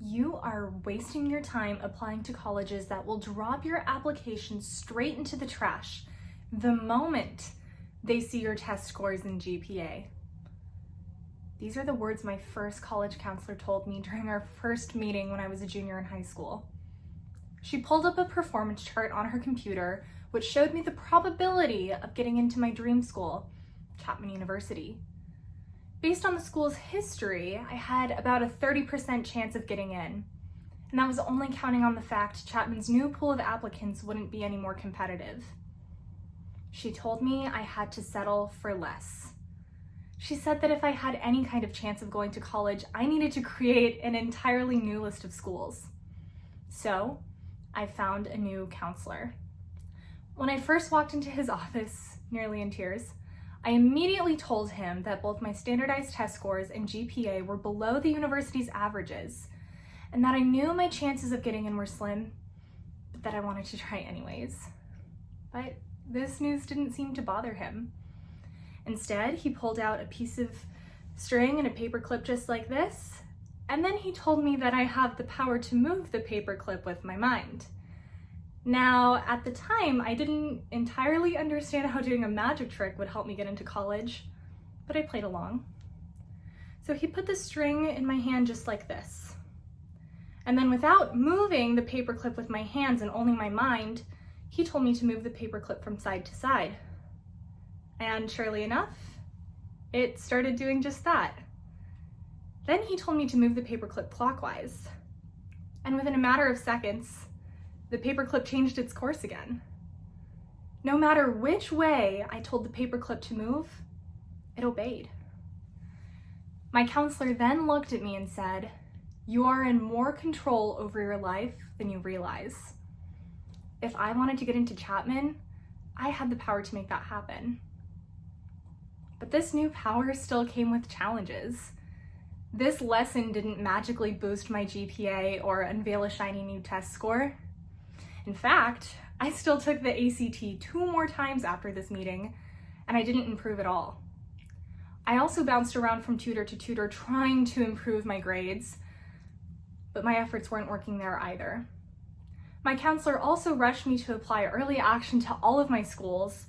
You are wasting your time applying to colleges that will drop your application straight into the trash the moment they see your test scores and GPA. These are the words my first college counselor told me during our first meeting when I was a junior in high school. She pulled up a performance chart on her computer, which showed me the probability of getting into my dream school, Chapman University. Based on the school's history, I had about a 30% chance of getting in, and that was only counting on the fact Chapman's new pool of applicants wouldn't be any more competitive. She told me I had to settle for less. She said that if I had any kind of chance of going to college, I needed to create an entirely new list of schools. So, I found a new counselor. When I first walked into his office, nearly in tears, I immediately told him that both my standardized test scores and GPA were below the university's averages, and that I knew my chances of getting in were slim, but that I wanted to try anyways. But this news didn't seem to bother him. Instead, he pulled out a piece of string and a paper clip just like this, and then he told me that I have the power to move the paper clip with my mind. Now, at the time, I didn't entirely understand how doing a magic trick would help me get into college, but I played along. So he put the string in my hand just like this. And then without moving the paperclip with my hands and only my mind, he told me to move the paperclip from side to side. And surely enough, it started doing just that. Then he told me to move the paperclip clockwise. And within a matter of seconds, the paperclip changed its course again. No matter which way I told the paperclip to move, it obeyed. My counselor then looked at me and said, "You are in more control over your life than you realize." If I wanted to get into Chapman, I had the power to make that happen. But this new power still came with challenges. This lesson didn't magically boost my GPA or unveil a shiny new test score. In fact, I still took the ACT 2 more times after this meeting, and I didn't improve at all. I also bounced around from tutor to tutor trying to improve my grades, but my efforts weren't working there either. My counselor also rushed me to apply early action to all of my schools,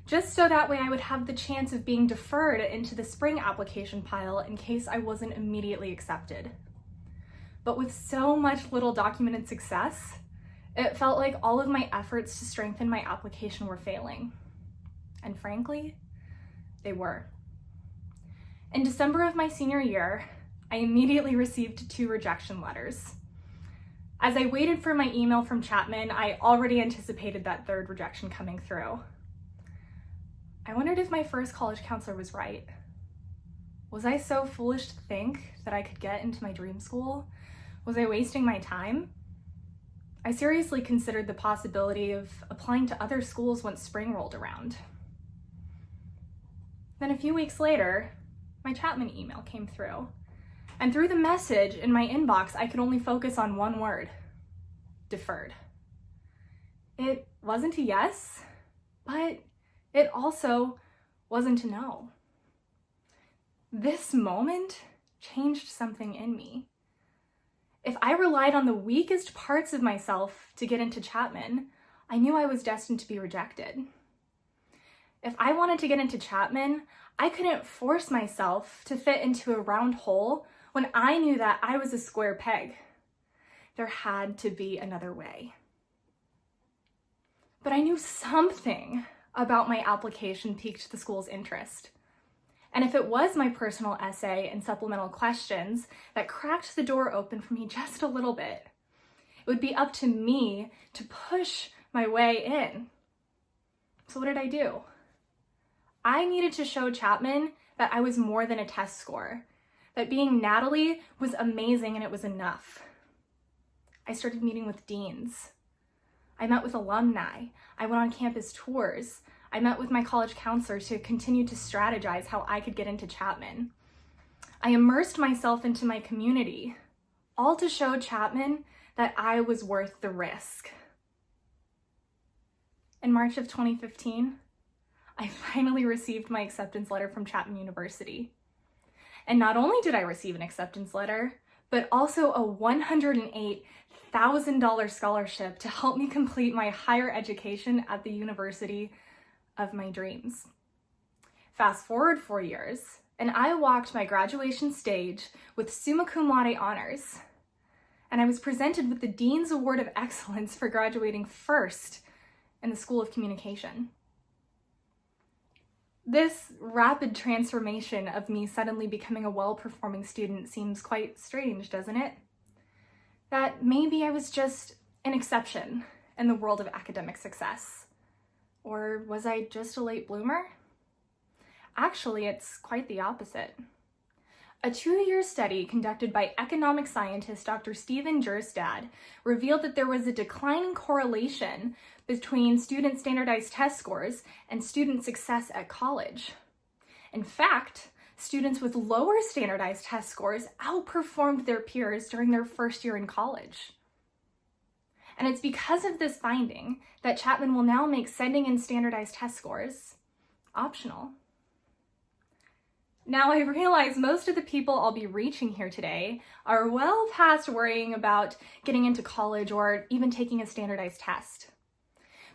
just so that way I would have the chance of being deferred into the spring application pile in case I wasn't immediately accepted. But with so much little documented success, it felt like all of my efforts to strengthen my application were failing. And frankly, they were. In December of my senior year, I immediately received 2 rejection letters. As I waited for my email from Chapman, I already anticipated that 3rd rejection coming through. I wondered if my first college counselor was right. Was I so foolish to think that I could get into my dream school? Was I wasting my time? I seriously considered the possibility of applying to other schools once spring rolled around. Then a few weeks later, my Chapman email came through. And through the message in my inbox, I could only focus on one word: deferred. It wasn't a yes, but it also wasn't a no. This moment changed something in me. If I relied on the weakest parts of myself to get into Chapman, I knew I was destined to be rejected. If I wanted to get into Chapman, I couldn't force myself to fit into a round hole when I knew that I was a square peg. There had to be another way. But I knew something about my application piqued the school's interest. And if it was my personal essay and supplemental questions that cracked the door open for me just a little bit, it would be up to me to push my way in. So what did I do? I needed to show Chapman that I was more than a test score, that being Natalie was amazing and it was enough. I started meeting with deans. I met with alumni. I went on campus tours. I met with my college counselor to continue to strategize how I could get into Chapman. I immersed myself into my community, all to show Chapman that I was worth the risk. In March of 2015, I finally received my acceptance letter from Chapman University. And not only did I receive an acceptance letter, but also a $108,000 scholarship to help me complete my higher education at the university of my dreams. Fast forward 4 years, and I walked my graduation stage with summa cum laude honors, and I was presented with the Dean's Award of Excellence for graduating first in the School of Communication. This rapid transformation of me suddenly becoming a well-performing student seems quite strange, doesn't it? That maybe I was just an exception in the world of academic success. Or was I just a late bloomer? Actually, it's quite the opposite. A 2-year study conducted by economic scientist Dr. Stephen Jerstad revealed that there was a declining correlation between student standardized test scores and student success at college. In fact, students with lower standardized test scores outperformed their peers during their first year in college. And it's because of this finding that Chapman will now make sending in standardized test scores optional. Now, I realize most of the people I'll be reaching here today are well past worrying about getting into college or even taking a standardized test.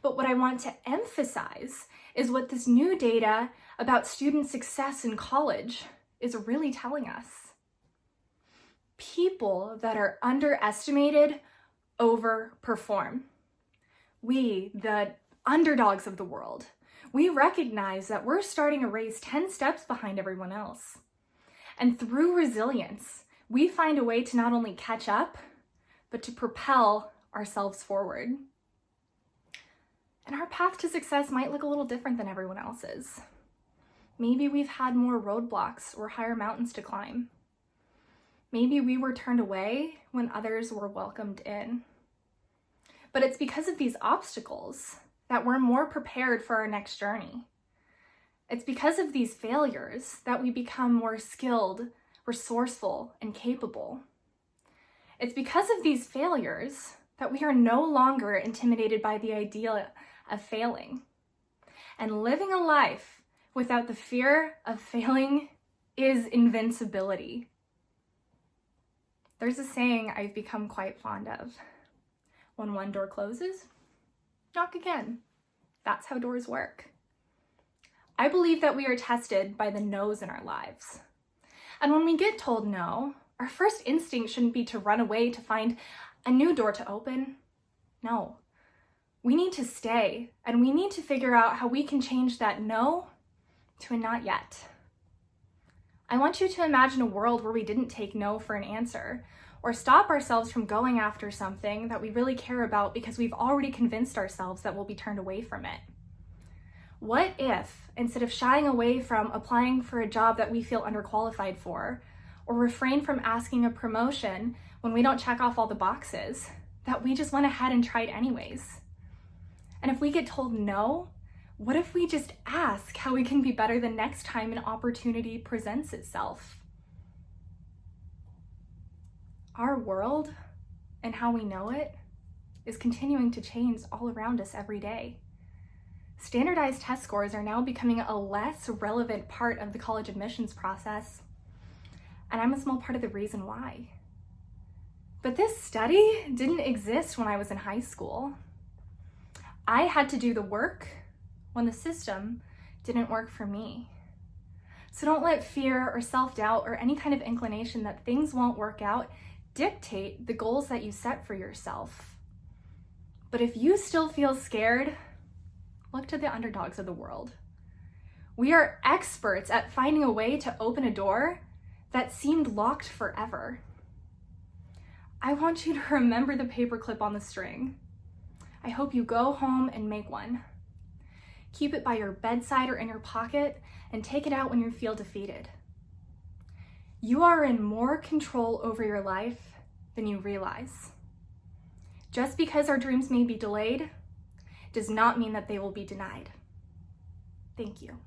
But what I want to emphasize is what this new data about student success in college is really telling us. People that are underestimated overperform. We, the underdogs of the world, we recognize that we're starting a race 10 steps behind everyone else. And through resilience, we find a way to not only catch up, but to propel ourselves forward. And our path to success might look a little different than everyone else's. Maybe we've had more roadblocks or higher mountains to climb. Maybe we were turned away when others were welcomed in. But it's because of these obstacles that we're more prepared for our next journey. It's because of these failures that we become more skilled, resourceful, and capable. It's because of these failures that we are no longer intimidated by the idea of failing. And living a life without the fear of failing is invincibility. There's a saying I've become quite fond of. When one door closes, knock again. That's how doors work. I believe that we are tested by the no's in our lives. And when we get told no, our first instinct shouldn't be to run away to find a new door to open. No. We need to stay, and we need to figure out how we can change that no to a not yet. I want you to imagine a world where we didn't take no for an answer, or stop ourselves from going after something that we really care about because we've already convinced ourselves that we'll be turned away from it. What if, instead of shying away from applying for a job that we feel underqualified for, or refrain from asking a promotion when we don't check off all the boxes, that we just went ahead and tried anyways? And if we get told no, what if we just ask how we can be better the next time an opportunity presents itself? Our world and how we know it is continuing to change all around us every day. Standardized test scores are now becoming a less relevant part of the college admissions process, and I'm a small part of the reason why. But this study didn't exist when I was in high school. I had to do the work when the system didn't work for me. So don't let fear or self-doubt or any kind of inclination that things won't work out dictate the goals that you set for yourself. But if you still feel scared, look to the underdogs of the world. We are experts at finding a way to open a door that seemed locked forever. I want you to remember the paperclip on the string. I hope you go home and make one. Keep it by your bedside or in your pocket and take it out when you feel defeated. You are in more control over your life than you realize. Just because our dreams may be delayed does not mean that they will be denied. Thank you.